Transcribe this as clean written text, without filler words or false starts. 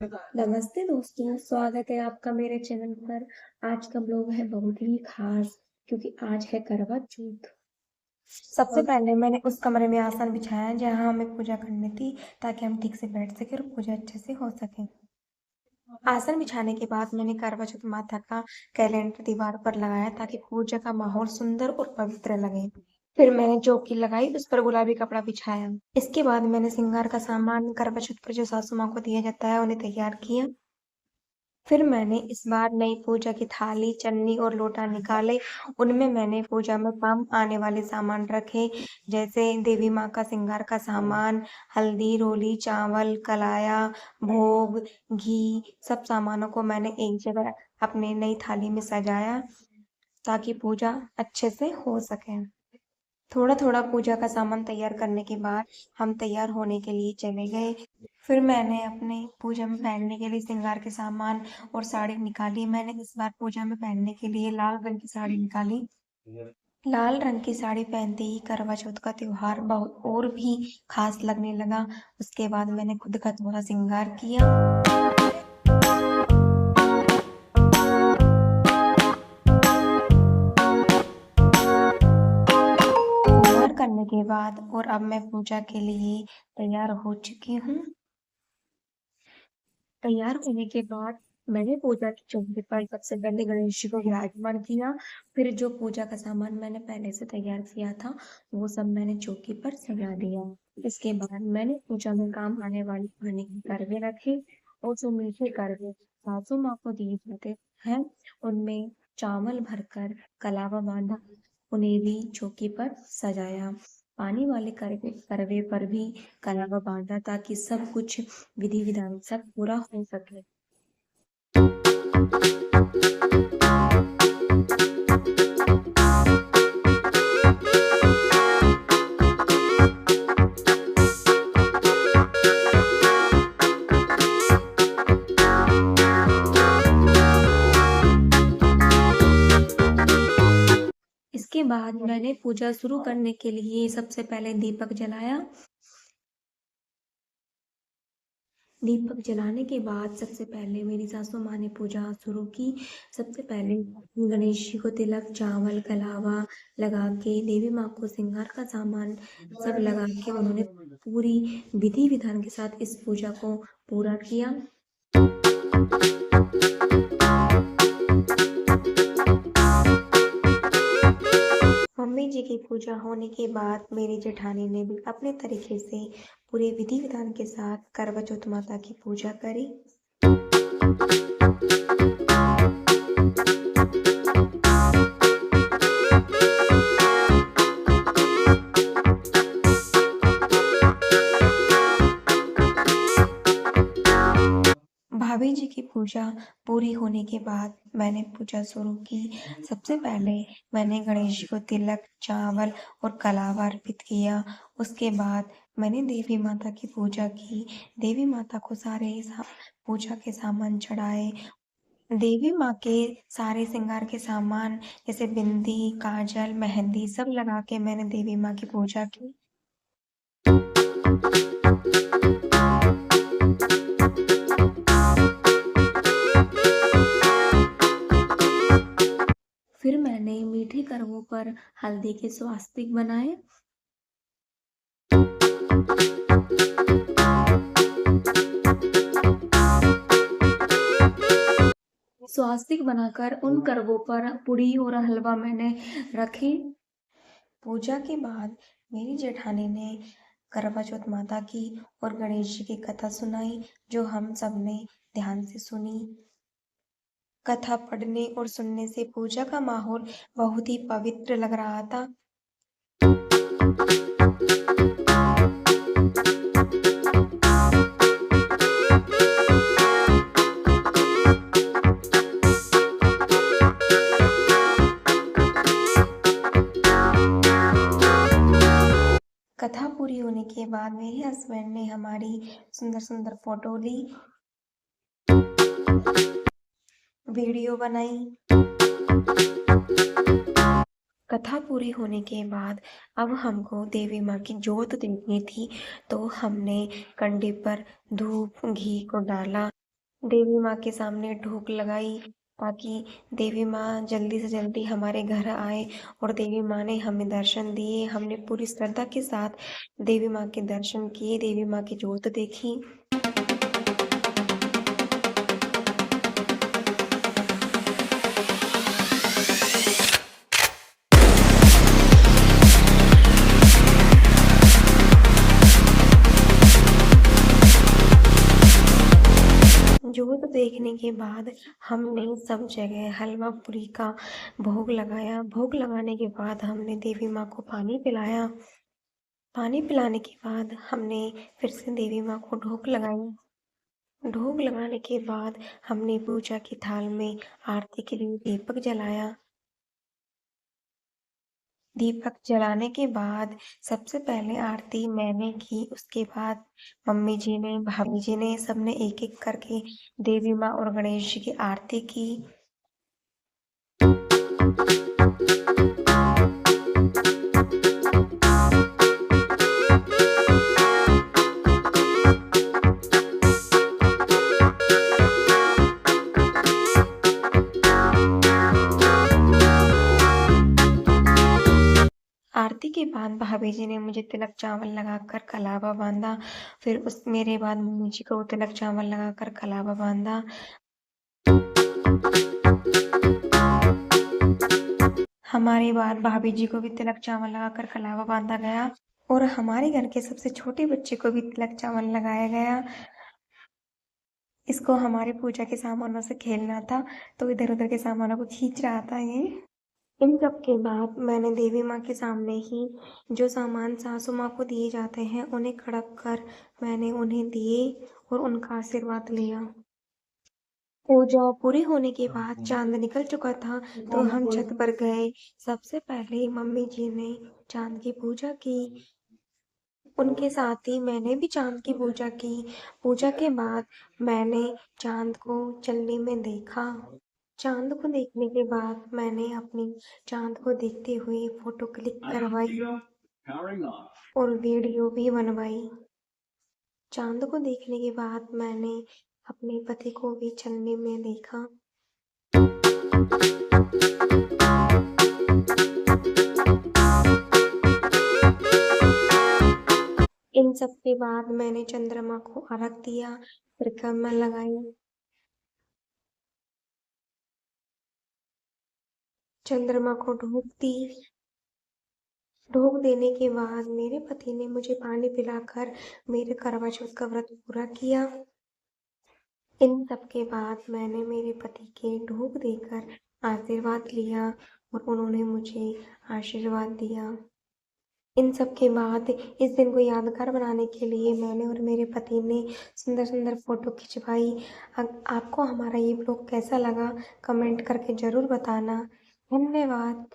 नमस्ते दोस्तों, स्वागत है आपका मेरे चैनल पर। आज का ब्लॉग है बहुत ही खास क्योंकि आज है करवा चौथ। सबसे पहले मैंने उस कमरे में आसन बिछाया जहां हमें पूजा करनी थी ताकि हम ठीक से बैठ सके और पूजा अच्छे से हो सके। आसन बिछाने के बाद मैंने करवा चौथ माता का कैलेंडर दीवार पर लगाया ताकि पूजा का माहौल सुंदर और पवित्र लगे। फिर मैंने चौकी लगाई, उस पर गुलाबी कपड़ा बिछाया। इसके बाद मैंने श्रृंगार का सामान करवा चौथ पर जो सासू माँ को दिया जाता है उन्हें तैयार किया। फिर मैंने इस बार नई पूजा की थाली, चन्नी और लोटा निकाले। उनमें मैंने पूजा में काम आने वाले सामान रखे, जैसे देवी माँ का श्रृंगार का सामान, हल्दी, रोली, चावल, कलाया, भोग, घी। सब सामानों को मैंने एक जगह अपनी नई थाली में सजाया ताकि पूजा अच्छे से हो सके। थोड़ा-थोड़ा पूजा का सामान तैयार करने के बाद हम तैयार होने के लिए चले गए। फिर मैंने अपने पूजा में पहनने के लिए श्रृंगार के सामान और साड़ी निकाली। मैंने इस बार पूजा में पहनने के लिए लाल रंग की साड़ी निकाली। लाल रंग की साड़ी पहनते ही करवा चौथ का त्योहार बहुत और भी खास लगने लगा। उसके बाद मैंने खुद का थोड़ा श्रृंगार किया। श्रृंगार करने के बाद और अब मैं पूजा के लिए तैयार हो चुकी हूँ। तैयार होने के बाद मैंने पूजा की चौकी पर सबसे पहले गणेश जी को विराजमान किया। फिर जो पूजा का सामान मैंने पहले से तैयार किया था, वो सब मैंने चौकी पर सजा दिया। इसके बाद मैंने पूजा में काम आने वाले खाने के करवे रखे और जो मीठे करवे सासू माँ को दिए जाते हैं, उनमें चावल भरकर कलावा बांधा, उन्हें भी चौकी पर सजाया। पानी वाले करवे पर भी कलावा बांधा ताकि सब कुछ विधि विधान सब पूरा हो सके। इसके बाद मैंने पूजा शुरू करने के लिए सबसे पहले दीपक जलाया। दीपक जलाने के बाद सबसे पहले मेरी सासू माँ ने पूजा शुरू की। सबसे पहले गणेश जी को तिलक, चावल, कलावा लगा के देवी माँ को श्रृंगार का सामान सब लगा के उन्होंने पूरी विधि विधान के साथ इस पूजा को पूरा किया। मम्मी जी की पूजा होने के बाद मेरी जेठानी ने भी अपने तरीके से पूरे विधि विधान के साथ करवा चौथ माता की पूजा करी। भाभी जी की पूजा पूरी होने के बाद मैंने पूजा शुरू की। सबसे पहले मैंने गणेश जी को तिलक, चावल और कलावा अर्पित किया। उसके बाद मैंने देवी माता की पूजा की। देवी माता को सारे पूजा के सामान चढ़ाए। देवी माँ के सारे श्रृंगार के सामान जैसे बिंदी, काजल, मेहंदी सब लगा के मैंने देवी माँ की पूजा की। फिर मैंने मीठे करवों पर हल्दी के स्वास्तिक बनाए। स्वास्तिक बनाकर उन करवों पर पूड़ी और हलवा मैंने रखे। पूजा के बाद मेरी जेठानी ने करवा चौथ माता की और गणेश जी की कथा सुनाई, जो हम सब ने ध्यान से सुनी। कथा पढ़ने और सुनने से पूजा का माहौल बहुत ही पवित्र लग रहा था। कथा पूरी होने के बाद मेरे हस्बैंड ने हमारी सुंदर सुंदर फोटो ली, वीडियो बनाई। कथा पूरी होने के बाद अब हमको देवी माँ की जोत देखनी थी, तो हमने कंडे पर धूप घी को डाला। देवी माँ के सामने ढोक लगाई ताकि देवी माँ जल्दी से जल्दी हमारे घर आए और देवी माँ ने हमें दर्शन दिए। हमने पूरी श्रद्धा के साथ देवी माँ के दर्शन किए, देवी माँ की जोत देखी। जोत देखने के बाद हमने सब जगह हलवा पूरी का भोग लगाया। भोग लगाने के बाद हमने देवी माँ को पानी पिलाया। पानी पिलाने के बाद हमने फिर से देवी माँ को ढोक लगाई। ढोक लगाने के बाद हमने पूजा की थाल में आरती के लिए दीपक जलाया। दीपक जलाने के बाद सबसे पहले आरती मैंने की, उसके बाद मम्मी जी ने, भाभी जी ने, सबने एक-एक करके देवी माँ और गणेश जी की आरती की। आरती के बाद भाभी जी ने मुझे तिलक चावल लगाकर कलावा बांधा। फिर उस मेरे बाद मम्मी जी को तिलक चावल लगाकर कलावा बांधा। हमारे बाद भाभी जी को भी तिलक चावल लगाकर कलावा बांधा गया और हमारे घर के सबसे छोटे बच्चे को भी तिलक चावल लगाया गया। इसको हमारे पूजा के सामानों से खेलना था, तो इधर-उधर के सामानों को खींच रहा था ये। इन सब के बाद मैंने देवी माँ के सामने ही जो सामान सासू माँ को दिए जाते हैं, उन्हें खड़क कर मैंने उन्हें दिए और उनका आशीर्वाद लिया। पूजा पूरी होने के बाद चाँद निकल चुका था, तो हम छत पर गए। सबसे पहले मम्मी जी ने चाँद की पूजा की। उनके साथ ही मैंने भी चाँद की पूजा की। पूजा के बाद मैंने चाँद को चलने में देखा। चाँद को देखने के बाद मैंने अपनी चाँद को देखते हुए फोटो क्लिक करवाई और वीडियो भी बनवाई। चाँद को देखने के बाद मैंने अपने पति को भी चलने में देखा। इन सब के बाद मैंने चंद्रमा को अर्घ दिया, परिक्रमा लगाई। चंद्रमा को ढोक दी। ढोक देने के बाद मेरे पति ने मुझे पानी पिलाकर मेरे करवा चौथ का व्रत पूरा किया। इन सब के बाद मैंने मेरे पति के ढोक देकर आशीर्वाद लिया और उन्होंने मुझे आशीर्वाद दिया। इन सब के बाद इस दिन को यादगार बनाने के लिए मैंने और मेरे पति ने सुंदर-सुंदर फोटो खिंचवाई। आपको हमारा ये ब्लॉग कैसा लगा कमेंट करके ज़रूर बताना। धन्यवाद।